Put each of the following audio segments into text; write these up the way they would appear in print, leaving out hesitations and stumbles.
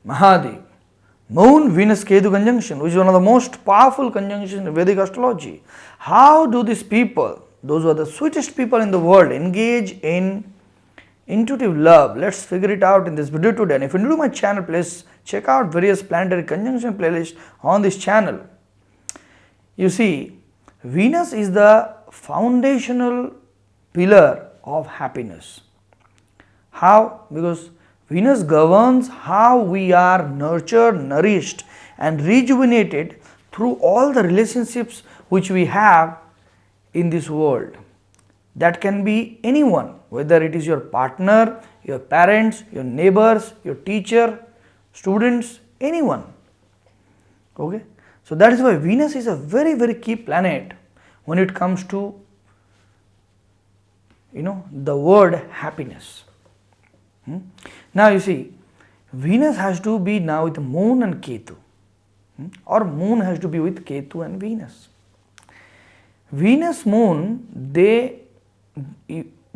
Mahadev. Moon Venus Ketu conjunction, which is one of the most powerful conjunctions in Vedic astrology. How do these people, those who are the sweetest people in the world, engage in intuitive love? Let's figure it out in this video today. And if you're new to my channel, please check out various planetary conjunction playlists on this channel. You see, Venus is the foundational pillar of happiness. How? Because Venus governs how we are nurtured, nourished and rejuvenated through all the relationships which we have in this world. That can be anyone, whether it is your partner, your parents, your neighbors, your teacher, students, anyone. Okay? So that is why Venus is a very, very key planet when it comes to, the word happiness. Now you see, Venus has to be now with Moon and Ketu, or Moon has to be with Ketu and Venus. Venus, Moon, they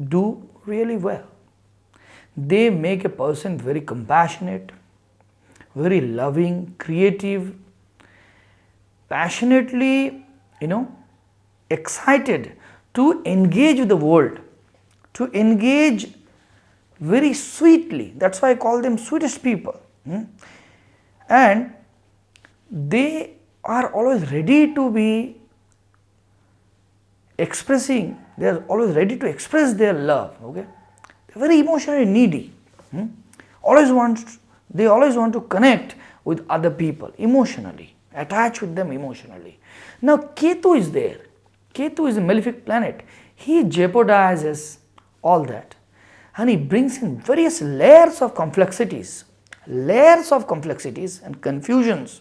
do really well. They make a person very compassionate, very loving, creative, passionately, excited to engage with the world, to engage very sweetly. That's why I call them sweetest people. And they are always ready to be expressing, they are always ready to express their love. Okay, they're very emotionally needy. They always want to connect with other people emotionally, attach with them emotionally. Now Ketu is there. Ketu is a malefic planet. He jeopardizes all that. And he brings in various layers of complexities and confusions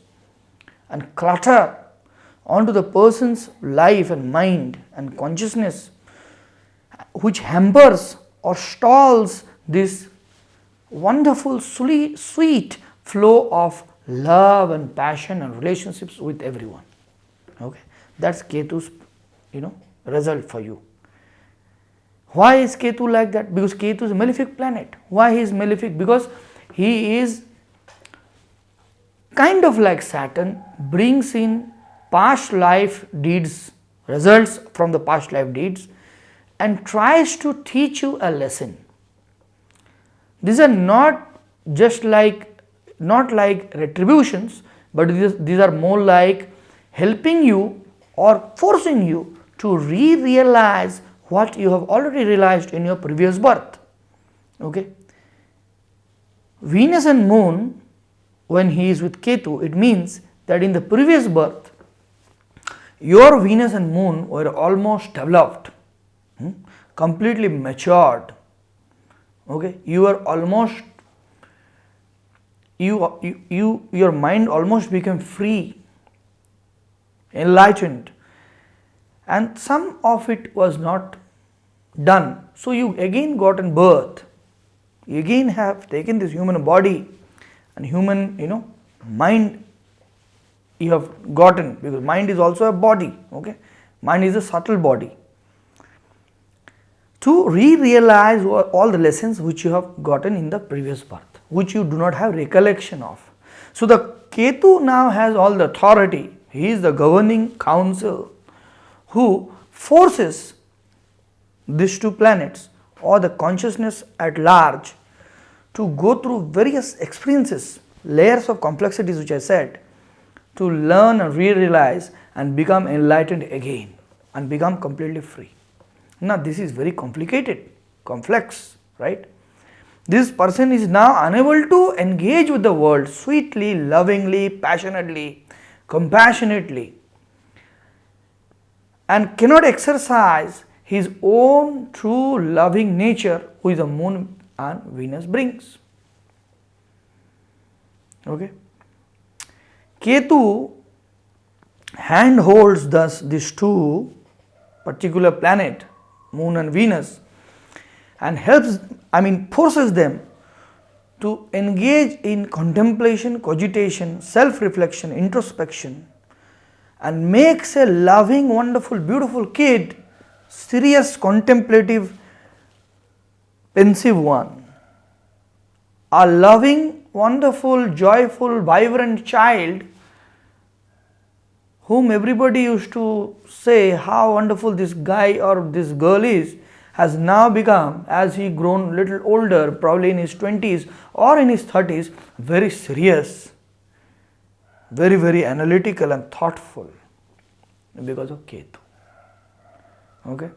and clutter onto the person's life and mind and consciousness, which hampers or stalls this wonderful, sweet flow of love and passion and relationships with everyone. Okay, that's Ketu's, result for you. Why is Ketu like that? Because Ketu is a malefic planet. Why he is malefic? Because he is kind of like Saturn, brings in past life deeds, results from the past life deeds, and tries to teach you a lesson. These are not like retributions, but these are more like helping you or forcing you to realize what you have already realized in your previous birth. Okay? Venus and Moon, when he is with Ketu, it means that in the previous birth, your Venus and Moon were almost developed, completely matured. Okay? Your mind almost became free, enlightened. And some of it was not done. So you again got in birth. You again have taken this human body and human, mind you have gotten, because mind is also a body. Okay, mind is a subtle body. To realize all the lessons which you have gotten in the previous birth, which you do not have recollection of. So the Ketu now has all the authority. He is the governing council who forces these two planets or the consciousness at large to go through various experiences, layers of complexities which I said, to learn and realize and become enlightened again and become completely free. Now this is very complicated, complex, right? This person is now unable to engage with the world sweetly, lovingly, passionately, compassionately, and cannot exercise his own true loving nature which the Moon and Venus brings. Okay. Ketu handholds thus these two particular planet, Moon and Venus, and forces them to engage in contemplation, cogitation, self-reflection, introspection, and makes a loving, wonderful, beautiful kid serious, contemplative, pensive one. A loving wonderful, joyful, vibrant child whom everybody used to say how wonderful this guy or this girl is, has now become, as he grown little older, probably in his 20s or in his 30s, very serious, very, very analytical and thoughtful because of Ketu. Okay?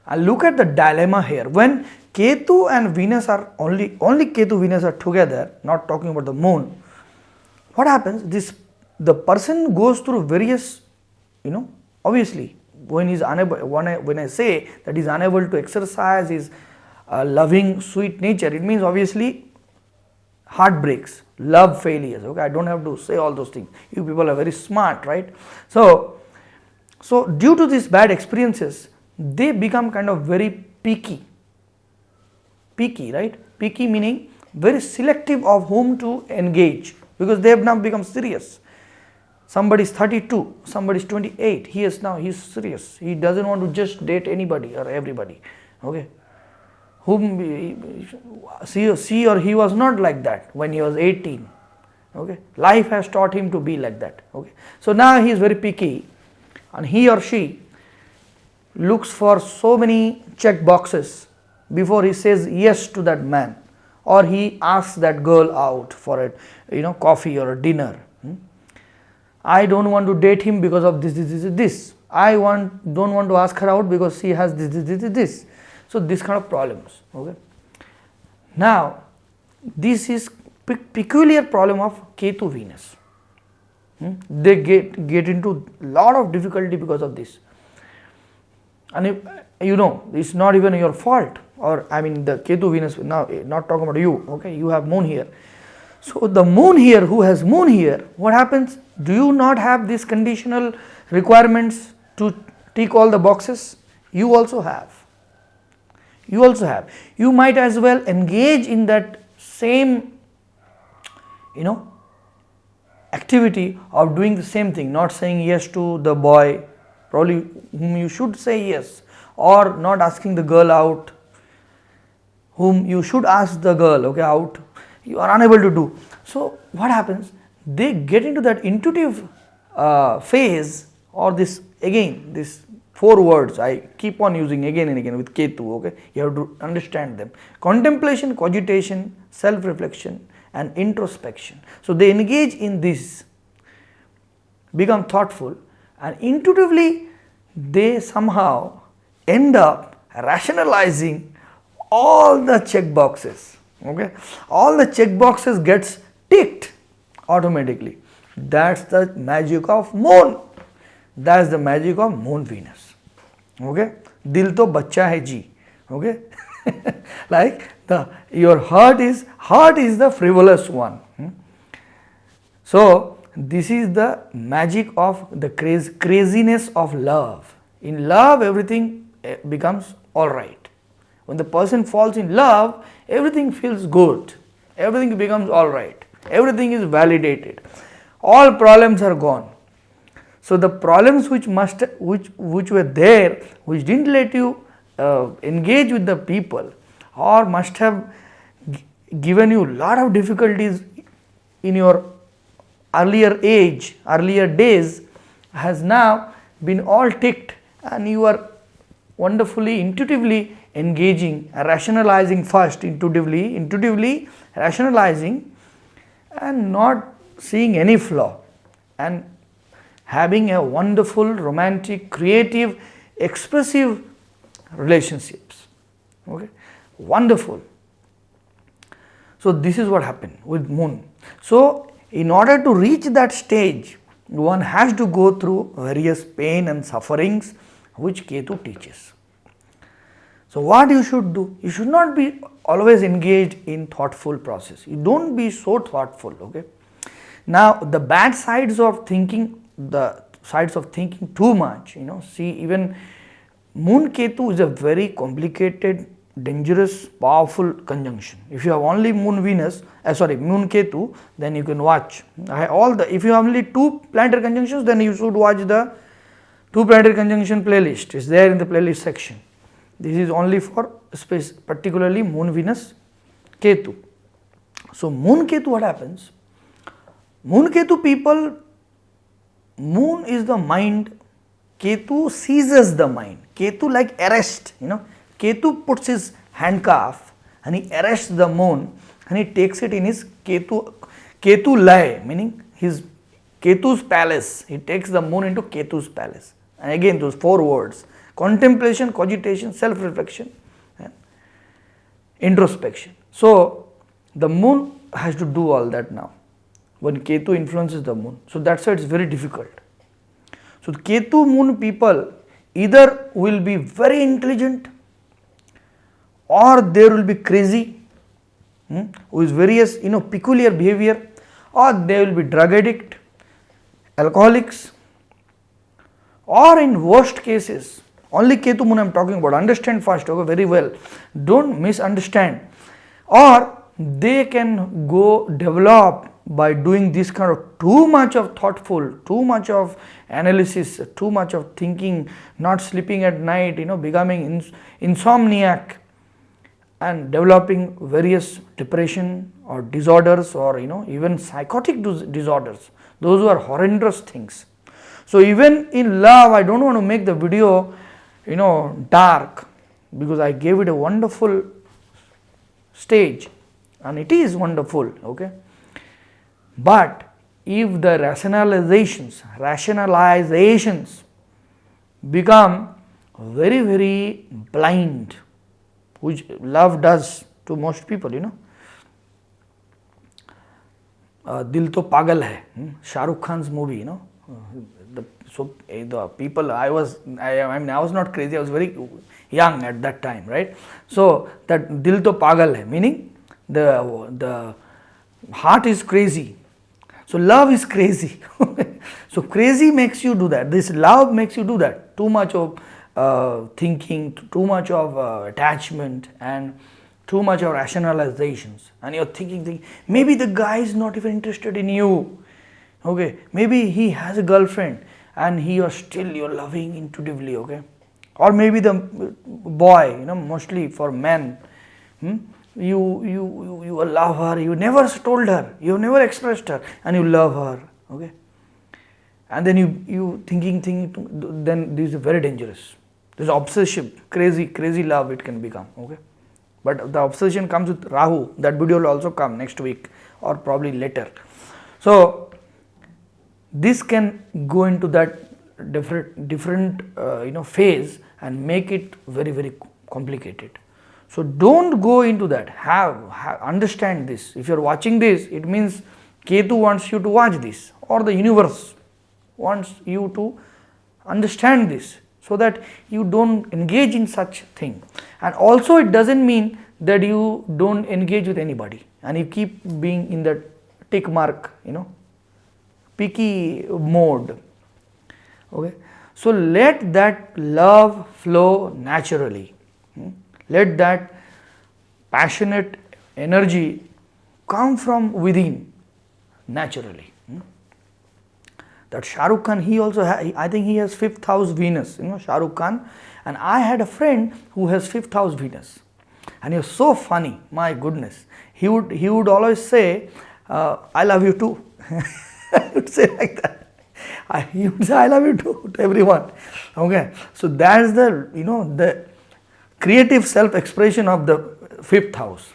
And look at the dilemma here. When Ketu and Venus are only Ketu Venus are together, not talking about the moon, what happens? The person goes through various, obviously when he is unable, when I say that he is unable to exercise his loving, sweet nature, it means obviously heartbreaks, love failures. Okay, I don't have to say all those things. You people are very smart, right? So due to these bad experiences, they become kind of very picky, right? Picky meaning very selective of whom to engage, because they have now become serious. Somebody is 32, somebody is 28, he's serious. He doesn't want to just date anybody or everybody. Okay, whom she or he was not like that when he was 18. Okay, life has taught him to be like that. Okay, so now he is very picky, and he or she looks for so many check boxes before he says yes to that man, or he asks that girl out for a coffee or a dinner. I don't want to date him because of this. I don't want to ask her out because she has this. So this kind of problems. Okay. Now this is peculiar problem of Ketu Venus. They get into lot of difficulty because of this. And if, it's not even your fault, or the Ketu Venus, now not talking about you, okay, you have moon here. So the moon here, who has moon here, what happens? Do you not have these conditional requirements to tick all the boxes? You also have. You might as well engage in that same, activity of doing the same thing, not saying yes to the boy, probably whom you should say yes, or not asking the girl out, whom you should ask the girl, okay, out, you are unable to do. So what happens? They get into that intuitive phase, or this 4 words I keep on using again and again with Ketu, okay, you have to understand them: contemplation, cogitation, self-reflection and introspection. So they engage in this, become thoughtful, and intuitively they somehow end up rationalizing all the check boxes. Okay, all the check boxes gets ticked automatically. That's the magic of moon. That's the magic of moon Venus. Okay, dil to bachcha hai ji. Okay, like your heart is the frivolous one. So this is the magic of the craziness of love. In love, everything becomes all right. When the person falls in love, everything feels good, everything becomes all right, everything is validated, all problems are gone. So the problems which were there, which didn't let you engage with the people, or must have given you a lot of difficulties in your earlier days, has now been all ticked, and you are wonderfully, intuitively engaging, rationalizing first, intuitively rationalizing, and not seeing any flaw, and having a wonderful, romantic, creative, expressive relationships. Okay, wonderful. So this is what happened with moon. So in order to reach that stage, one has to go through various pain and sufferings which Ketu teaches. So what you should do? You should not be always engaged in thoughtful process. You don't be so thoughtful. Okay. Now the bad sides of thinking, too much. See, even moon Ketu is a very complicated, dangerous, powerful conjunction. If you have only moon Ketu, then you can watch if you have only 2 planetary conjunctions, then you should watch the 2 planetary conjunction playlist. It's there in the playlist section. This is only for particularly moon Venus Ketu. So Moon Ketu, what happens? Moon Ketu people, Moon is the mind, Ketu seizes the mind. Ketu like arrest, Ketu puts his handcuff and he arrests the Moon and he takes it in his Ketu Lai, meaning his Ketu's palace. He takes the Moon into Ketu's palace. And again those 4 words: contemplation, cogitation, self-reflection and introspection. So the Moon has to do all that now when Ketu influences the Moon. So that's why it's very difficult. So the Ketu Moon people either will be very intelligent or they will be crazy, with various peculiar behavior, or they will be drug addict, alcoholics, or in worst cases, only Ketu Moon I am talking about, understand first, okay, very well, don't misunderstand, or they can go develop by doing this kind of too much of thoughtful, too much of analysis, too much of thinking, not sleeping at night, becoming insomniac and developing various depression or disorders or even psychotic disorders. Those are horrendous things. So even in love, I don't want to make the video dark, because I gave it a wonderful stage and it is wonderful, okay. But if the rationalizations become very, very blind, which love does to most people, Dil To Pagal Hai, Shah Rukh Khan's movie, the people, I was not crazy, I was very young at that time, right? So that Dil To Pagal Hai, meaning the heart is crazy. So love is crazy. So crazy makes you do that. This love makes you do that. Too much of thinking, too much of attachment, and too much of rationalizations. And you're thinking, maybe the guy is not even interested in you. Okay, maybe he has a girlfriend and you're loving intuitively. Okay, or maybe the boy, mostly for men. You love her, you never told her, you never expressed her, and you love her, okay, and then you thinking, then this is very dangerous. This obsession, crazy love it can become, okay. But the obsession comes with Rahu. That video will also come next week or probably later. So this can go into that different phase and make it very, very complicated. So don't go into that. Understand this. If you are watching this, it means Ketu wants you to watch this, or the universe wants you to understand this, so that you don't engage in such thing. And also it doesn't mean that you don't engage with anybody and you keep being in that tick mark, picky mode. Okay. So let that love flow naturally. Let that passionate energy come from within naturally. That Shah Rukh Khan, he also I think he has 5th house Venus, Shah Rukh Khan, and I had a friend who has 5th house Venus, and he was so funny, my goodness. He would always say, I love you too. I would say like that. He would say, I love you too, to everyone. Okay, so that's the creative self-expression of the 5th house,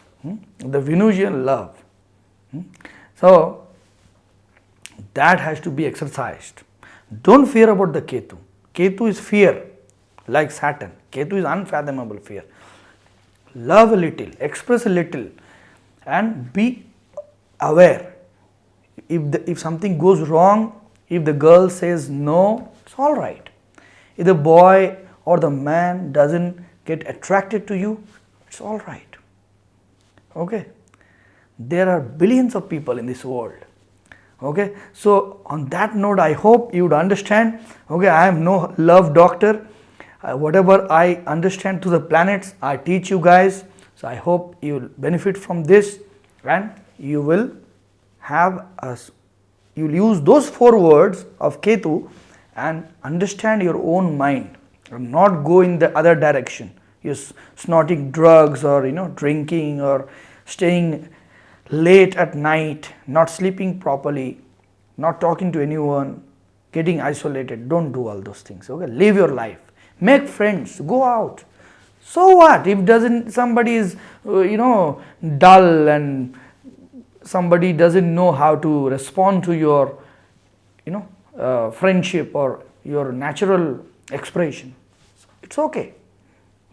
the Venusian love. So that has to be exercised. Don't fear about the Ketu. Ketu is fear, like Saturn. Ketu is unfathomable fear. Love a little, express a little, and be aware. If something goes wrong, if the girl says no, it's all right. If the boy or the man doesn't get attracted to you, it's all right. Okay, there are billions of people in this world. Okay, so on that note, I hope you would understand. Okay, I am no love doctor. Whatever I understand to the planets, I teach you guys. So I hope you will benefit from this, and you will you'll use those 4 words of Ketu and understand your own mind, and not go in the other direction. You're snorting drugs or drinking or staying late at night, not sleeping properly, not talking to anyone, getting isolated. Don't do all those things. Okay, live your life, make friends, go out. So what if doesn't somebody is dull, and somebody doesn't know how to respond to your friendship or your natural expression? It's okay.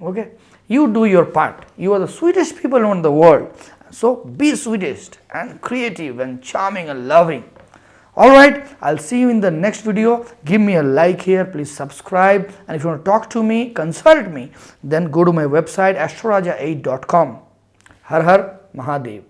Okay, you do your part. You are the sweetest people in the world. So be sweetest and creative and charming and loving. Alright, I'll see you in the next video. Give me a like here, please subscribe, and if you want to talk to me, consult me, then go to my website astroraja8.com. Har Har Mahadev.